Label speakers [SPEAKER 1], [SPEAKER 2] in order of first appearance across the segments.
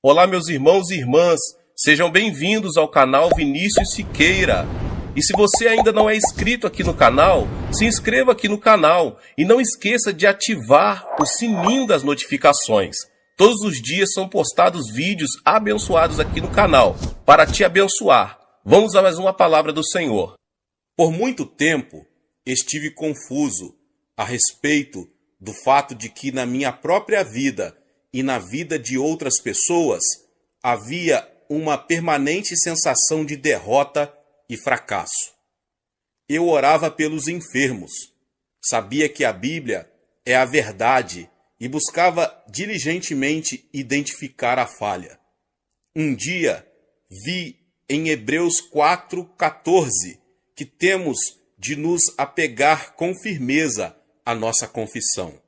[SPEAKER 1] Olá, meus irmãos e irmãs, sejam bem-vindos ao canal Vinícius Siqueira. E se você ainda não é inscrito aqui no canal, se inscreva aqui no canal e não esqueça de ativar o sininho das notificações. Todos os dias são postados vídeos abençoados aqui no canal, para te abençoar. Vamos a mais uma palavra do Senhor. Por muito tempo, estive confuso a respeito do fato de que na minha própria vida e na vida de outras pessoas havia uma permanente sensação de derrota e fracasso. Eu orava pelos enfermos, sabia que a Bíblia é a verdade e buscava diligentemente identificar a falha. Um dia vi em Hebreus 4,14 que temos de nos apegar com firmeza à nossa confissão.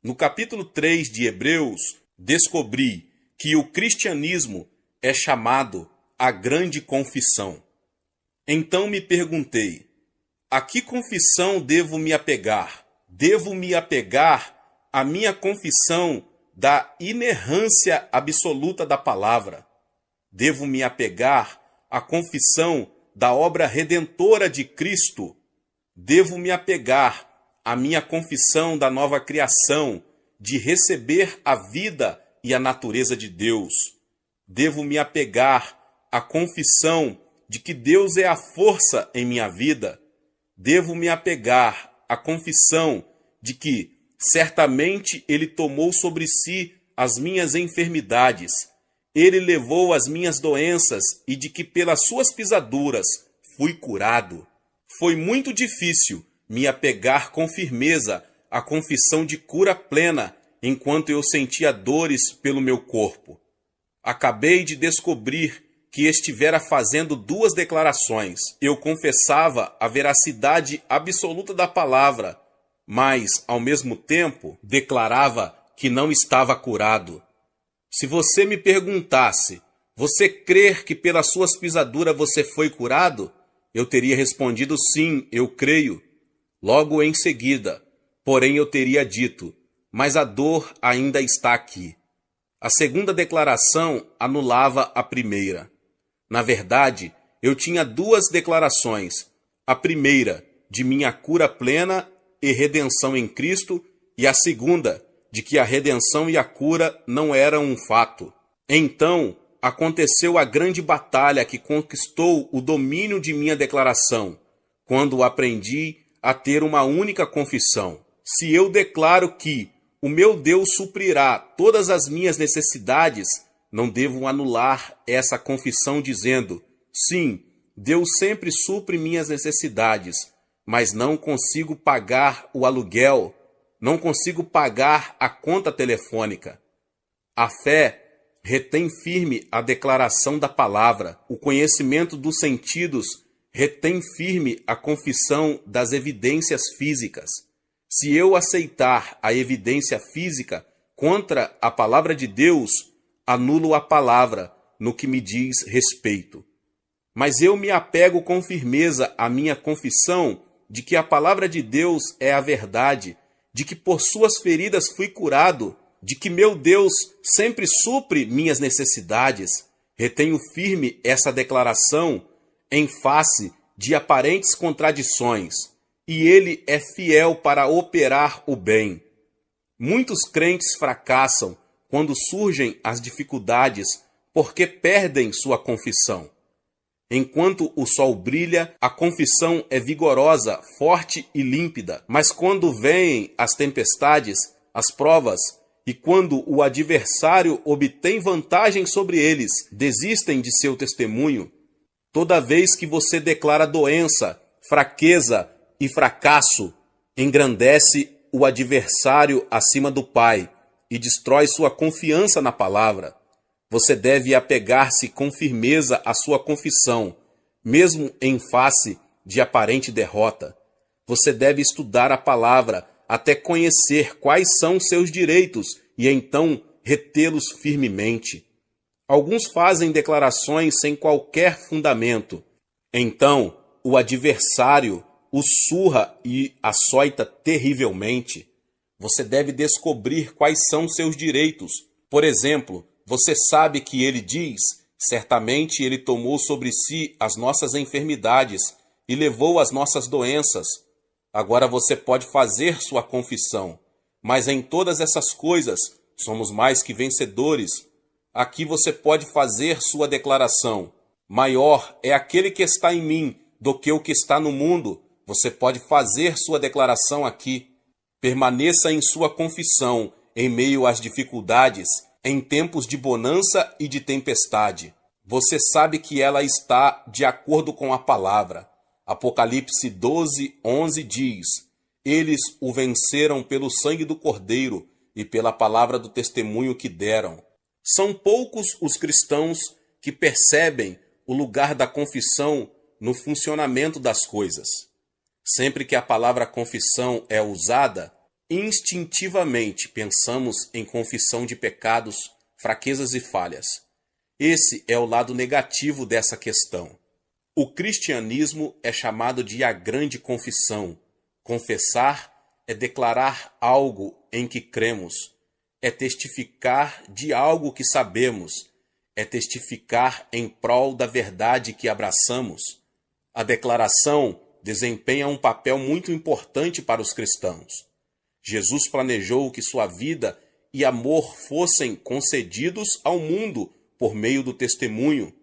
[SPEAKER 1] No capítulo 3 de Hebreus, descobri que o cristianismo é chamado a grande confissão. Então me perguntei, a que confissão devo me apegar? Devo me apegar à minha confissão da inerrância absoluta da palavra. Devo me apegar à confissão da obra redentora de Cristo. Devo me apegar à minha confissão da nova criação, de receber a vida e a natureza de Deus. Devo me apegar à confissão de que Deus é a força em minha vida. Devo me apegar à confissão de que certamente Ele tomou sobre si as minhas enfermidades. Ele levou as minhas doenças e de que pelas suas pisaduras fui curado. Foi muito difícil me apegar com firmeza à confissão de cura plena enquanto eu sentia dores pelo meu corpo. Acabei de descobrir que estivera fazendo duas declarações. Eu confessava a veracidade absoluta da palavra, mas, ao mesmo tempo, declarava que não estava curado. Se você me perguntasse, você crer que pelas suas pisaduras você foi curado? Eu teria respondido sim, eu creio. Logo em seguida, porém eu teria dito, mas a dor ainda está aqui. A segunda declaração anulava a primeira. Na verdade, eu tinha duas declarações. A primeira, de minha cura plena e redenção em Cristo, e a segunda, de que a redenção e a cura não eram um fato. Então, aconteceu a grande batalha que conquistou o domínio de minha declaração, quando aprendi a ter uma única confissão. Se eu declaro que o meu Deus suprirá todas as minhas necessidades, não devo anular essa confissão dizendo, sim, Deus sempre supre minhas necessidades, mas não consigo pagar o aluguel, não consigo pagar a conta telefônica. A fé retém firme a declaração da palavra, o conhecimento dos sentidos retém firme a confissão das evidências físicas. Se eu aceitar a evidência física contra a palavra de Deus, anulo a palavra no que me diz respeito. Mas eu me apego com firmeza à minha confissão de que a palavra de Deus é a verdade, de que por suas feridas fui curado, de que meu Deus sempre supre minhas necessidades. Retenho firme essa declaração em face de aparentes contradições, e Ele é fiel para operar o bem. Muitos crentes fracassam quando surgem as dificuldades porque perdem sua confissão. Enquanto o sol brilha, a confissão é vigorosa, forte e límpida, mas quando vêm as tempestades, as provas, e quando o adversário obtém vantagem sobre eles, desistem de seu testemunho. Toda vez que você declara doença, fraqueza e fracasso, engrandece o adversário acima do Pai e destrói sua confiança na palavra. Você deve apegar-se com firmeza à sua confissão, mesmo em face de aparente derrota. Você deve estudar a palavra até conhecer quais são seus direitos e então retê-los firmemente. Alguns fazem declarações sem qualquer fundamento. Então, o adversário o surra e açoita terrivelmente. Você deve descobrir quais são seus direitos. Por exemplo, Você sabe que ele diz: certamente ele tomou sobre si as nossas enfermidades e levou as nossas doenças. Agora você pode fazer sua confissão, mas em todas essas coisas somos mais que vencedores. Aqui você pode fazer sua declaração: maior é aquele que está em mim do que o que está no mundo. Você pode fazer sua declaração aqui. Permaneça em sua confissão em meio às dificuldades, em tempos de bonança e de tempestade. Você sabe que ela está de acordo com a palavra. Apocalipse 12:11 diz: eles o venceram pelo sangue do Cordeiro e pela palavra do testemunho que deram. São poucos os cristãos que percebem o lugar da confissão no funcionamento das coisas. Sempre que a palavra confissão é usada, instintivamente pensamos em confissão de pecados, fraquezas e falhas. Esse é o lado negativo dessa questão. O cristianismo é chamado de a grande confissão. Confessar é declarar algo em que cremos, é testificar de algo que sabemos, é testificar em prol da verdade que abraçamos. A declaração desempenha um papel muito importante para os cristãos. Jesus planejou que sua vida e amor fossem concedidos ao mundo por meio do testemunho,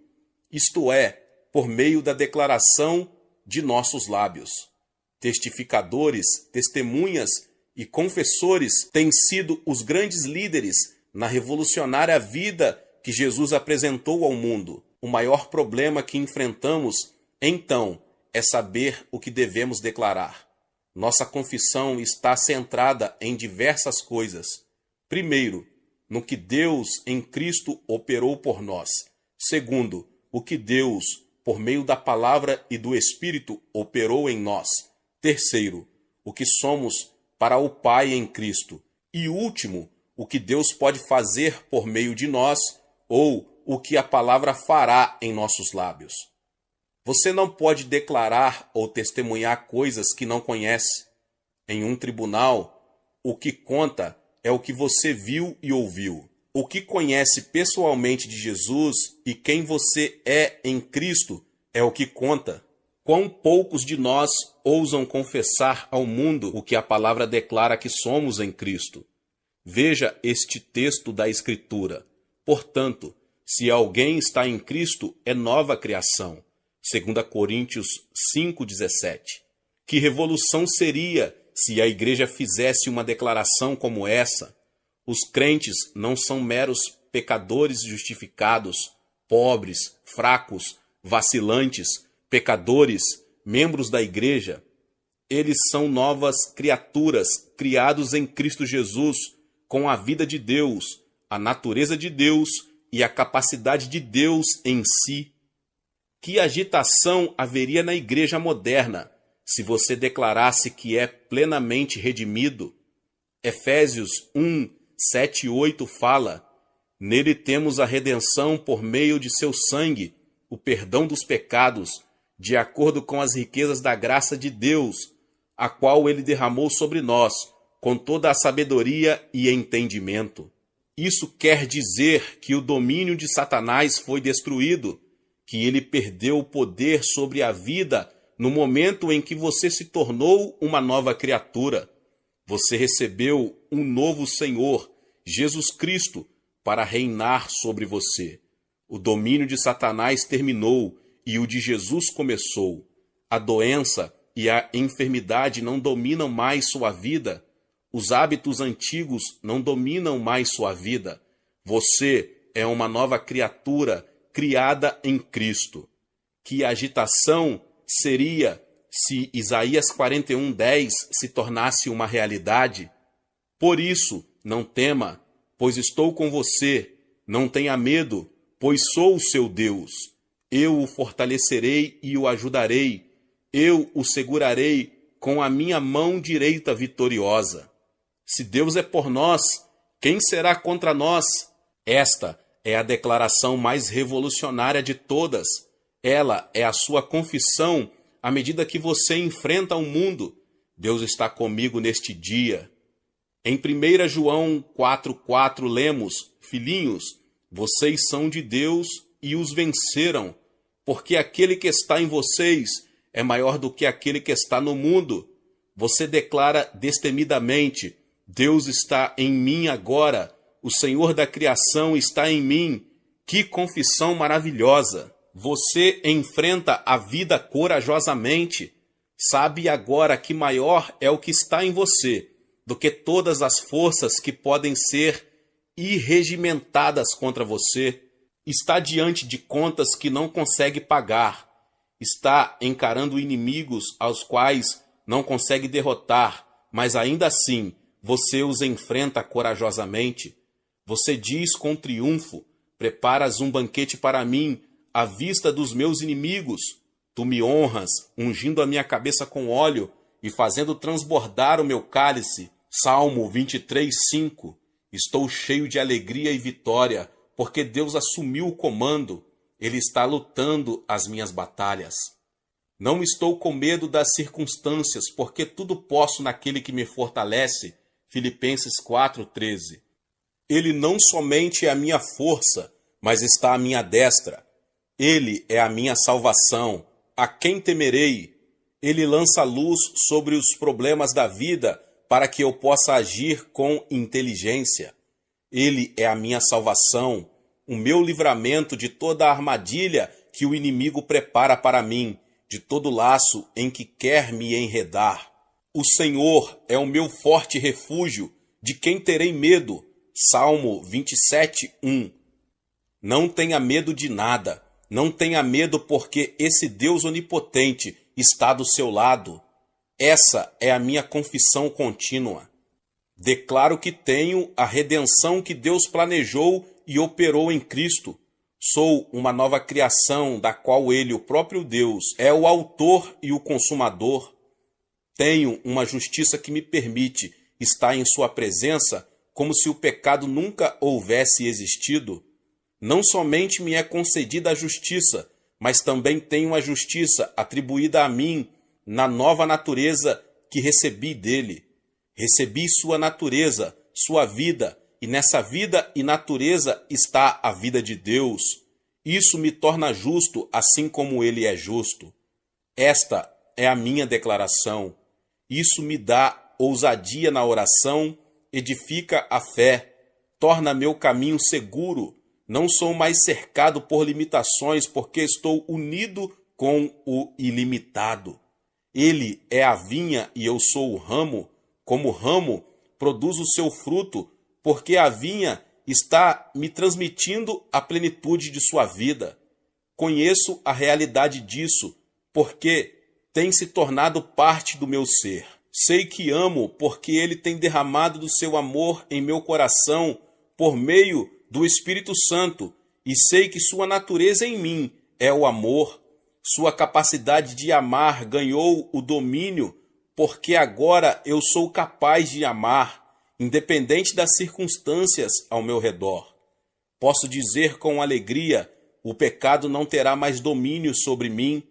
[SPEAKER 1] isto é, por meio da declaração de nossos lábios. Testificadores, testemunhas e confessores têm sido os grandes líderes na revolucionária vida que Jesus apresentou ao mundo. O maior problema que enfrentamos, então, é saber o que devemos declarar. Nossa confissão está centrada em diversas coisas. Primeiro, no que Deus em Cristo operou por nós. Segundo, o que Deus, por meio da palavra e do Espírito, operou em nós. Terceiro, o que somos para o Pai em Cristo. E último, o que Deus pode fazer por meio de nós, ou o que a palavra fará em nossos lábios. Você não pode declarar ou testemunhar coisas que não conhece. Em um tribunal, o que conta é o que você viu e ouviu. O que conhece pessoalmente de Jesus e quem você é em Cristo é o que conta. Quão poucos de nós ousam confessar ao mundo o que a palavra declara que somos em Cristo. Veja este texto da Escritura. Portanto, se alguém está em Cristo, é nova criação. 2 Coríntios 5,17. Que revolução seria se a igreja fizesse uma declaração como essa? Os crentes não são meros pecadores justificados, pobres, fracos, vacilantes, pecadores, membros da igreja. Eles são novas criaturas, criados em Cristo Jesus, com a vida de Deus, a natureza de Deus e a capacidade de Deus em si. Que agitação haveria na igreja moderna se você declarasse que é plenamente redimido? Efésios 1:7 e 8 fala: nele temos a redenção por meio de seu sangue, o perdão dos pecados, de acordo com as riquezas da graça de Deus, a qual ele derramou sobre nós, com toda a sabedoria e entendimento. Isso quer dizer que o domínio de Satanás foi destruído, que ele perdeu o poder sobre a vida no momento em que você se tornou uma nova criatura. Você recebeu um novo Senhor, Jesus Cristo, para reinar sobre você. O domínio de Satanás terminou e o de Jesus começou. A doença e a enfermidade não dominam mais sua vida. Os hábitos antigos não dominam mais sua vida. Você é uma nova criatura criada em Cristo. Que agitação seria se Isaías 41:10 se tornasse uma realidade? Por isso, não tema, pois estou com você. Não tenha medo, pois sou o seu Deus. Eu o fortalecerei e o ajudarei. Eu o segurarei com a minha mão direita vitoriosa. Se Deus é por nós, quem será contra nós? Esta é a declaração mais revolucionária de todas. Ela é a sua confissão à medida que você enfrenta o mundo. Deus está comigo neste dia. Em 1 João 4,4 lemos: filhinhos,
[SPEAKER 2] Vocês são de Deus e os venceram, porque aquele que está em vocês é maior do que aquele que está no mundo. Você declara destemidamente: Deus está em mim agora, o Senhor da criação está em mim. Que confissão maravilhosa! Você enfrenta a vida corajosamente. Sabe agora que maior é o que está em você do que todas as forças que podem ser irregimentadas contra você. Está diante de contas que não consegue pagar. Está encarando inimigos aos quais não consegue derrotar, mas ainda assim você os enfrenta corajosamente. Você diz com triunfo: preparas um banquete para mim à vista dos meus inimigos. Tu me honras, ungindo a minha cabeça com óleo e fazendo transbordar o meu cálice. Salmo 23:5. Estou cheio de alegria e vitória, porque Deus assumiu o comando. Ele está lutando as minhas batalhas. Não estou com medo das circunstâncias, porque tudo posso naquele que me fortalece. Filipenses 4:13. Ele não somente é a minha força, mas está à minha destra. Ele é a minha salvação. A quem temerei? Ele lança luz sobre os problemas da vida para que eu possa agir com inteligência. Ele é a minha salvação, o meu livramento de toda a armadilha que o inimigo prepara para mim, de todo laço em que quer me enredar. O Senhor é o meu forte refúgio, de quem terei medo? Salmo 27:1. Não tenha medo de nada, não tenha medo porque esse Deus onipotente está do seu lado. Essa é a minha confissão contínua. Declaro que tenho a redenção que Deus planejou e operou em Cristo. Sou uma nova criação da qual Ele, o próprio Deus, é o autor e o consumador. Tenho uma justiça que me permite estar em sua presença como se o pecado nunca houvesse existido. Não somente me é concedida a justiça, mas também tenho a justiça atribuída a mim na nova natureza que recebi dele. Recebi sua natureza, sua vida, e nessa vida e natureza está a vida de Deus. Isso me torna justo, assim como ele é justo. Esta é a minha declaração. Isso me dá ousadia na oração, edifica a fé, torna meu caminho seguro. Não sou mais cercado por limitações, porque estou unido com o ilimitado. Ele é a vinha e eu sou o ramo. Como ramo, produz o seu fruto, porque a vinha está me transmitindo a plenitude de sua vida. Conheço a realidade disso, porque tem se tornado parte do meu ser. Sei que amo, porque ele tem derramado do seu amor em meu coração por meio do Espírito Santo, e sei que sua natureza em mim é o amor. Sua capacidade de amar ganhou o domínio, porque agora eu sou capaz de amar, independente das circunstâncias ao meu redor. Posso dizer com alegria: o pecado não terá mais domínio sobre mim,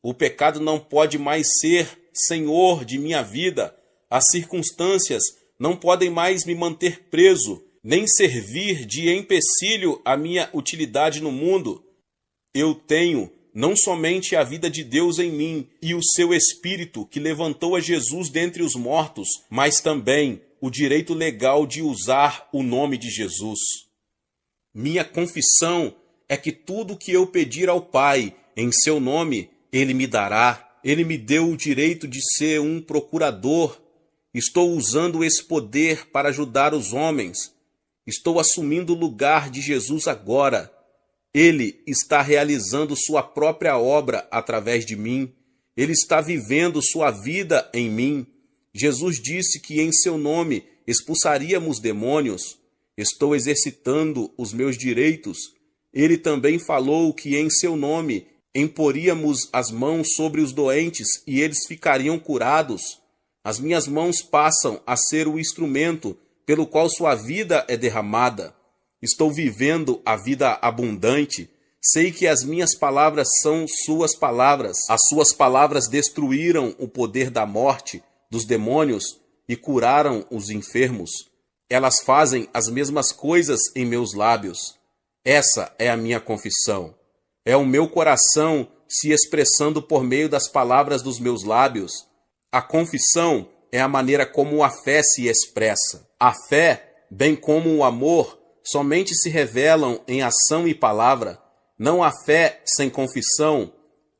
[SPEAKER 2] o pecado não pode mais ser senhor de minha vida, as circunstâncias não podem mais me manter preso, nem servir de empecilho à minha utilidade no mundo. Eu tenho não somente a vida de Deus em mim e o seu Espírito que levantou a Jesus dentre os mortos, mas também o direito legal de usar o nome de Jesus. Minha confissão é que tudo que eu pedir ao Pai em seu nome, Ele me dará. Ele me deu o direito de ser um procurador. Estou usando esse poder para ajudar os homens. Estou assumindo o lugar de Jesus agora. Ele está realizando sua própria obra através de mim. Ele está vivendo sua vida em mim. Jesus disse que em seu nome expulsaríamos demônios. Estou exercitando os meus direitos. Ele também falou que em seu nome imporíamos as mãos sobre os doentes e eles ficariam curados. As minhas mãos passam a ser o instrumento pelo qual sua vida é derramada. Estou vivendo a vida abundante. Sei que as minhas palavras são suas palavras. As suas palavras destruíram o poder da morte, dos demônios e curaram os enfermos. Elas fazem as mesmas coisas em meus lábios. Essa é a minha confissão. É o meu coração se expressando por meio das palavras dos meus lábios. A confissão é a maneira como a fé se expressa. A fé, bem como o amor, somente se revelam em ação e palavra. Não há fé sem confissão.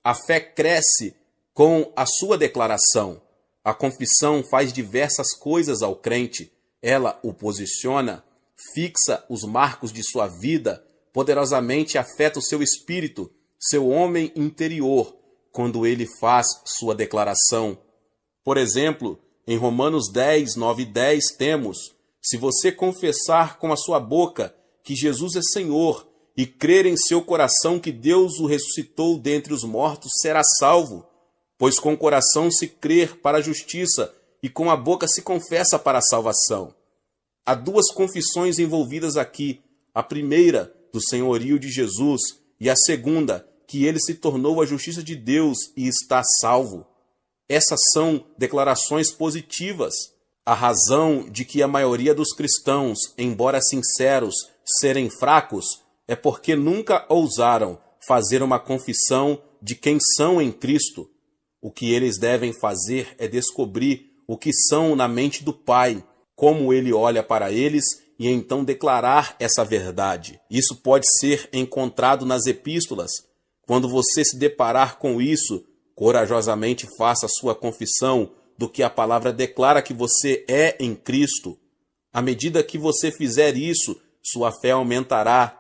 [SPEAKER 2] A fé cresce com a sua declaração. A confissão faz diversas coisas ao crente. Ela o posiciona, fixa os marcos de sua vida, poderosamente afeta o seu espírito, seu homem interior, quando ele faz sua declaração. Por exemplo, em Romanos 10, 9 e 10 temos: se você confessar com a sua boca que Jesus é Senhor e crer em seu coração que Deus o ressuscitou dentre os mortos, será salvo. Pois com o coração se crer para a justiça e com a boca se confessa para a salvação. Há duas confissões envolvidas aqui. A primeira, do senhorio de Jesus, e a segunda, que ele se tornou a justiça de Deus e está salvo. Essas são declarações positivas. A razão de que a maioria dos cristãos, embora sinceros, serem fracos, é porque nunca ousaram fazer uma confissão de quem são em Cristo. O que eles devem fazer é descobrir o que são na mente do Pai, como ele olha para eles, e então declarar essa verdade. Isso pode ser encontrado nas epístolas. Quando você se deparar com isso, corajosamente faça sua confissão do que a palavra declara que você é em Cristo. À medida que você fizer isso, sua fé aumentará.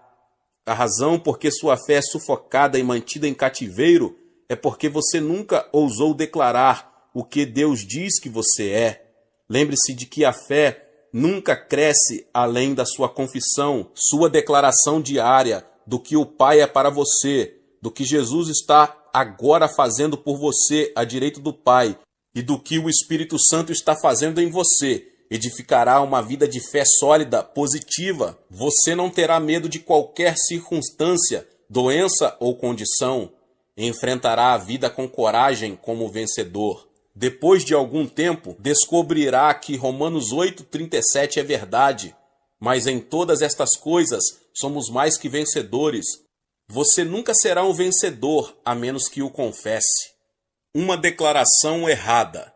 [SPEAKER 2] A razão por que sua fé é sufocada e mantida em cativeiro é porque você nunca ousou declarar o que Deus diz que você é. Lembre-se de que a fé nunca cresce além da sua confissão, sua declaração diária do que o Pai é para você, do que Jesus está agora fazendo por você à direita do Pai e do que o Espírito Santo está fazendo em você. Edificará uma vida de fé sólida, positiva. Você não terá medo de qualquer circunstância, doença ou condição. Enfrentará a vida com coragem como vencedor. Depois de algum tempo, descobrirá que Romanos 8,37 é verdade. Mas em todas estas coisas, somos mais que vencedores. Você nunca será um vencedor, a menos que o confesse. Uma declaração errada.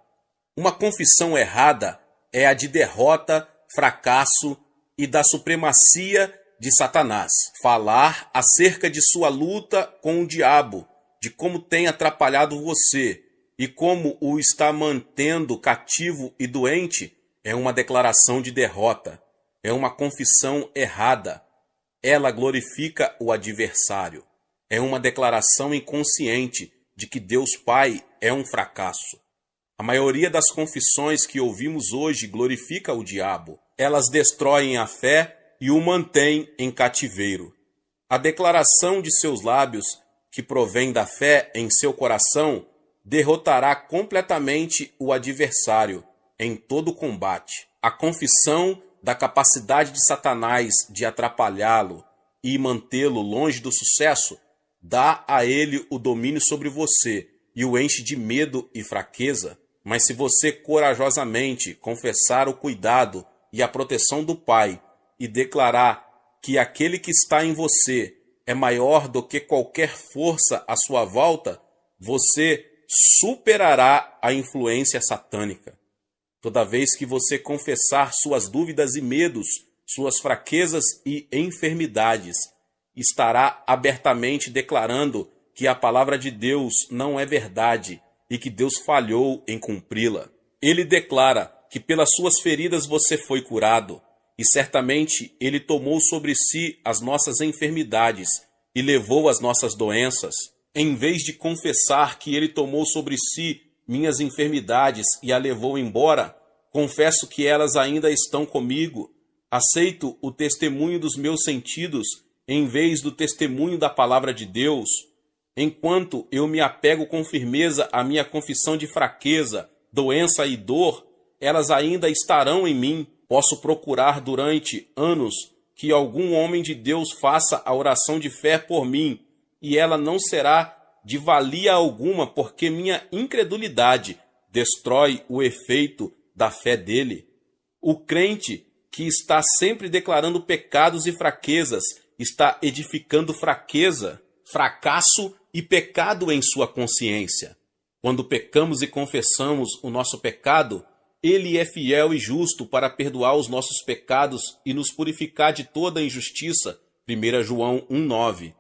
[SPEAKER 2] Uma confissão errada é a de derrota, fracasso e da supremacia de Satanás. Falar acerca de sua luta com o diabo, de como tem atrapalhado você e como o está mantendo cativo e doente, é uma declaração de derrota. É uma confissão errada. Ela glorifica o adversário. É uma declaração inconsciente de que Deus Pai é um fracasso. A maioria das confissões que ouvimos hoje glorifica o diabo. Elas destroem a fé e o mantêm em cativeiro. A declaração de seus lábios, que provém da fé em seu coração, derrotará completamente o adversário em todo combate. A confissão da capacidade de Satanás de atrapalhá-lo e mantê-lo longe do sucesso dá a ele o domínio sobre você e o enche de medo e fraqueza. Mas se você corajosamente confessar o cuidado e a proteção do Pai e declarar que aquele que está em você é maior do que qualquer força à sua volta, você superará a influência satânica. Toda vez que você confessar suas dúvidas e medos, suas fraquezas e enfermidades, estará abertamente declarando que a palavra de Deus não é verdade e que Deus falhou em cumpri-la. Ele declara que pelas suas feridas você foi curado, e certamente ele tomou sobre si as nossas enfermidades e levou as nossas doenças. Em vez de confessar que ele tomou sobre si minhas enfermidades e a levou embora, confesso que elas ainda estão comigo. Aceito o testemunho dos meus sentidos em vez do testemunho da palavra de Deus. Enquanto eu me apego com firmeza à minha confissão de fraqueza, doença e dor, elas ainda estarão em mim. Posso procurar durante anos que algum homem de Deus faça a oração de fé por mim, e ela não será de valia alguma, porque minha incredulidade destrói o efeito da fé dele. O crente que está sempre declarando pecados e fraquezas está edificando fraqueza, fracasso e pecado em sua consciência. Quando pecamos e confessamos o nosso pecado, Ele é fiel e justo para perdoar os nossos pecados e nos purificar de toda injustiça. 1 João 1,9.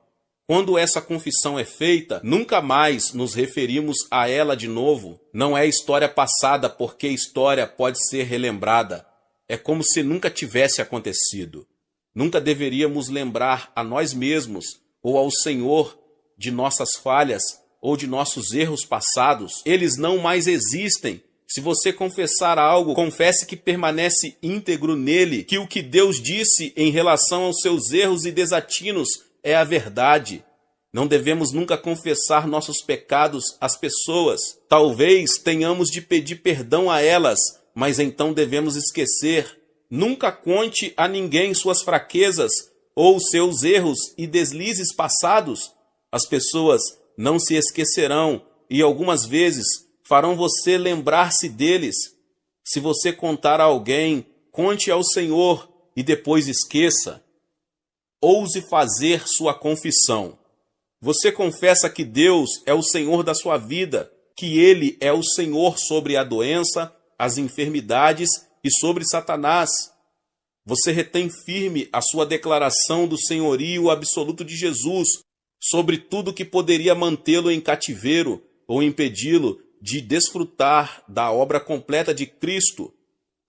[SPEAKER 2] Quando essa confissão é feita, nunca mais nos referimos a ela de novo. Não é história passada, porque história pode ser relembrada. É como se nunca tivesse acontecido. Nunca deveríamos lembrar a nós mesmos ou ao Senhor de nossas falhas ou de nossos erros passados. Eles não mais existem. Se você confessar algo, confesse que permanece íntegro nele, que o que Deus disse em relação aos seus erros e desatinos é a verdade. Não devemos nunca confessar nossos pecados às pessoas. Talvez tenhamos de pedir perdão a elas, mas então devemos esquecer. Nunca conte a ninguém suas fraquezas ou seus erros e deslizes passados. As pessoas não se esquecerão e algumas vezes farão você lembrar-se deles. Se você contar a alguém, conte ao Senhor e depois esqueça. Ouse fazer sua confissão. Você confessa que Deus é o Senhor da sua vida, que Ele é o Senhor sobre a doença, as enfermidades e sobre Satanás. Você retém firme a sua declaração do senhorio absoluto de Jesus sobre tudo que poderia mantê-lo em cativeiro ou impedi-lo de desfrutar da obra completa de Cristo.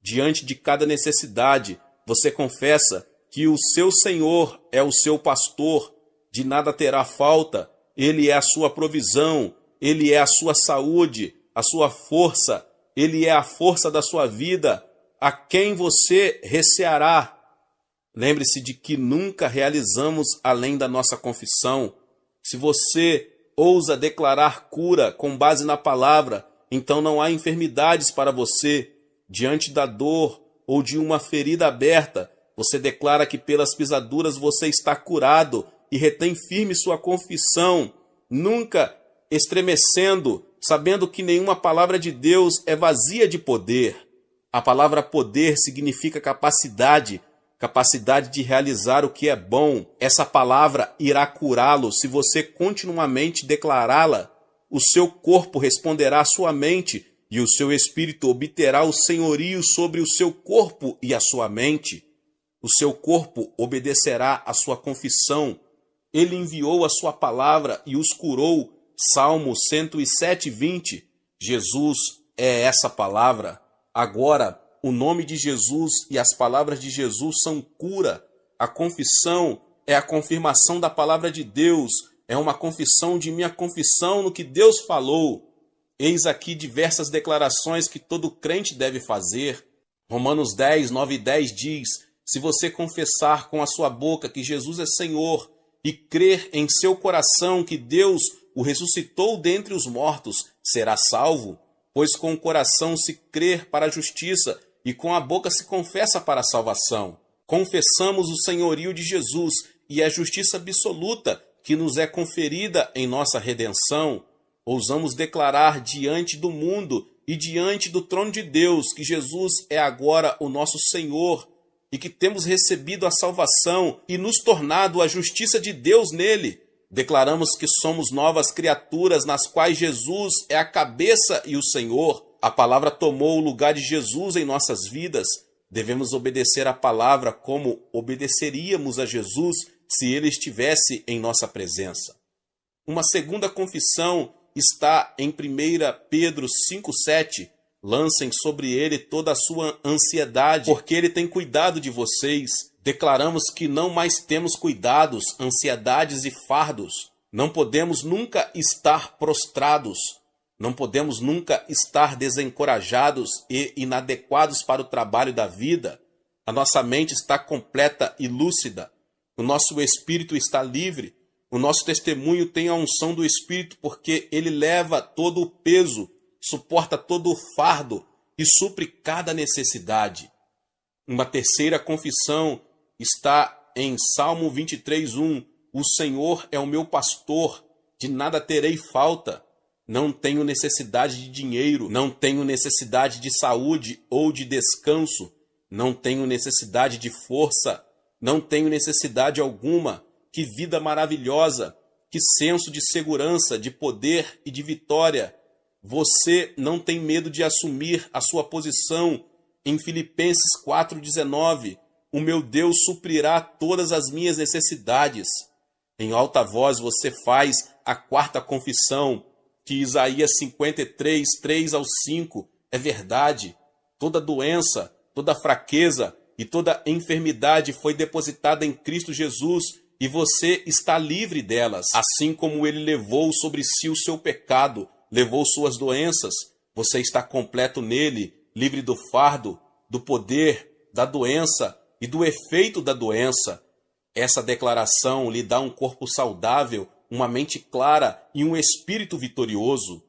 [SPEAKER 2] Diante de cada necessidade, você confessa que o seu Senhor é o seu pastor, de nada terá falta, Ele é a sua provisão, Ele é a sua saúde, a sua força, Ele é a força da sua vida, a quem você receará. Lembre-se de que nunca realizamos além da nossa confissão. Se você ousa declarar cura com base na palavra, então não há enfermidades para você. Diante da dor ou de uma ferida aberta, você declara que pelas pisaduras você está curado e retém firme sua confissão, nunca estremecendo, sabendo que nenhuma palavra de Deus é vazia de poder. A palavra poder significa capacidade de realizar o que é bom. Essa palavra irá curá-lo se você continuamente declará-la. O seu corpo responderá à sua mente e o seu espírito obterá o senhorio sobre o seu corpo e a sua mente. O seu corpo obedecerá à sua confissão. Ele enviou a sua palavra e os curou. Salmo 107:20. Jesus é essa palavra. Agora, o nome de Jesus e as palavras de Jesus são cura. A confissão é a confirmação da palavra de Deus. É uma confissão de minha confissão no que Deus falou. Eis aqui diversas declarações que todo crente deve fazer. Romanos 10, 9 e 10 diz: se você confessar com a sua boca que Jesus é Senhor e crer em seu coração que Deus o ressuscitou dentre os mortos, será salvo. Pois com o coração se crer para a justiça e com a boca se confessa para a salvação. Confessamos o senhorio de Jesus e a justiça absoluta que nos é conferida em nossa redenção. Ousamos declarar diante do mundo e diante do trono de Deus que Jesus é agora o nosso Senhor e que temos recebido a salvação e nos tornado a justiça de Deus nele. Declaramos que somos novas criaturas nas quais Jesus é a cabeça e o Senhor. A palavra tomou o lugar de Jesus em nossas vidas. Devemos obedecer a palavra como obedeceríamos a Jesus se ele estivesse em nossa presença. Uma segunda confissão está em 1 Pedro 5,7. Lancem sobre ele toda a sua ansiedade, porque ele tem cuidado de vocês. Declaramos que não mais temos cuidados, ansiedades e fardos. Não podemos nunca estar prostrados. Não podemos nunca estar desencorajados e inadequados para o trabalho da vida. A nossa mente está completa e lúcida. O nosso espírito está livre. O nosso testemunho tem a unção do Espírito, porque ele leva todo o peso, suporta todo o fardo e supre cada necessidade. Uma terceira confissão está em Salmo 23:1. O Senhor é o meu pastor, de nada terei falta. Não tenho necessidade de dinheiro, não tenho necessidade de saúde ou de descanso, não tenho necessidade de força Não tenho necessidade alguma. Que vida maravilhosa! Que senso de segurança, de poder e de vitória! Você não tem medo de assumir a sua posição em Filipenses 4,19. O meu Deus suprirá todas as minhas necessidades. Em alta voz você faz a quarta confissão, que Isaías 53, 3 ao 5 é verdade. Toda doença, toda fraqueza e toda enfermidade foi depositada em Cristo Jesus e você está livre delas. Assim como ele levou sobre si o seu pecado, levou suas doenças, você está completo nele, livre do fardo, do poder, da doença e do efeito da doença. Essa declaração lhe dá um corpo saudável, uma mente clara e um espírito vitorioso.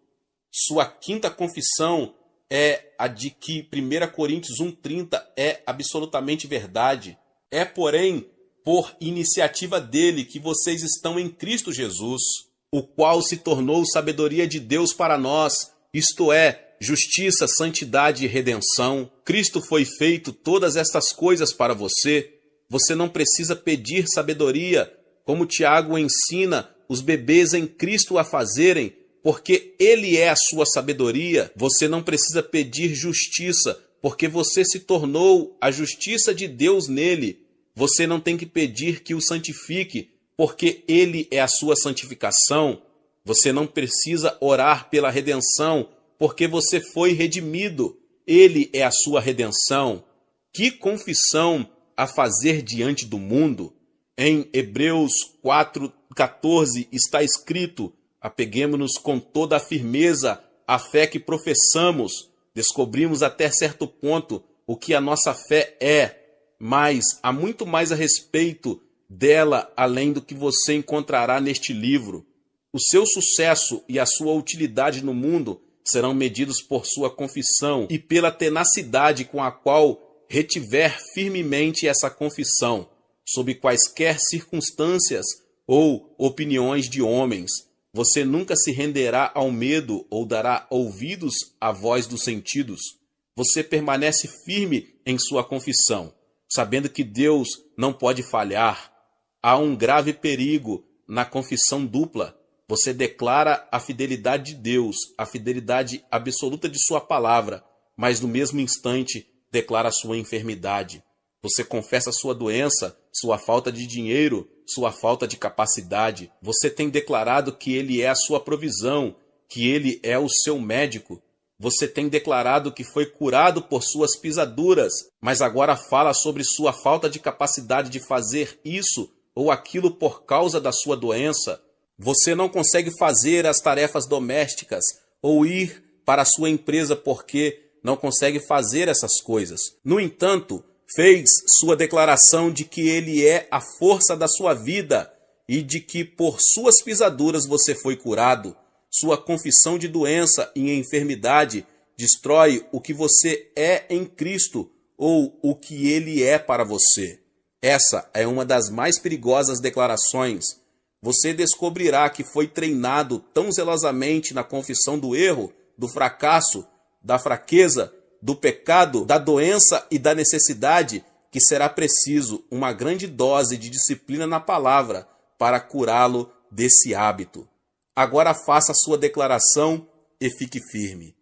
[SPEAKER 2] Sua quinta confissão é a de que 1 Coríntios 1,30 é absolutamente verdade. É, porém, por iniciativa dele que vocês estão em Cristo Jesus, o qual se tornou sabedoria de Deus para nós, isto é, justiça, santidade e redenção. Cristo foi feito todas estas coisas para você. Você não precisa pedir sabedoria, como Tiago ensina os bebês em Cristo a fazerem, porque ele é a sua sabedoria. Você não precisa pedir justiça, porque você se tornou a justiça de Deus nele. Você não tem que pedir que o santifique, porque ele é a sua santificação. Você não precisa orar pela redenção, porque você foi redimido. Ele é a sua redenção. Que confissão a fazer diante do mundo! Em Hebreus 4,14 está escrito: apeguemo-nos com toda a firmeza à fé que professamos. Descobrimos até certo ponto o que a nossa fé é, mas há muito mais a respeito dela além do que você encontrará neste livro. O seu sucesso e a sua utilidade no mundo serão medidos por sua confissão e pela tenacidade com a qual retiver firmemente essa confissão, sob quaisquer circunstâncias ou opiniões de homens. Você nunca se renderá ao medo ou dará ouvidos à voz dos sentidos. Você permanece firme em sua confissão, sabendo que Deus não pode falhar. Há um grave perigo na confissão dupla. Você declara a fidelidade de Deus, a fidelidade absoluta de sua palavra, mas no mesmo instante declara sua enfermidade. Você confessa sua doença, sua falta de dinheiro, sua falta de capacidade. Você tem declarado que ele é a sua provisão, que ele é o seu médico. Você tem declarado que foi curado por suas pisaduras, mas agora fala sobre sua falta de capacidade de fazer isso ou aquilo por causa da sua doença. Você não consegue fazer as tarefas domésticas ou ir para a sua empresa porque não consegue fazer essas coisas. No entanto, fez sua declaração de que ele é a força da sua vida e de que por suas pisaduras você foi curado. Sua confissão de doença e enfermidade destrói o que você é em Cristo ou o que ele é para você. Essa é uma das mais perigosas declarações. Você descobrirá que foi treinado tão zelosamente na confissão do erro, do fracasso, da fraqueza, do pecado, da doença e da necessidade, que será preciso uma grande dose de disciplina na palavra para curá-lo desse hábito. Agora faça a sua declaração e fique firme.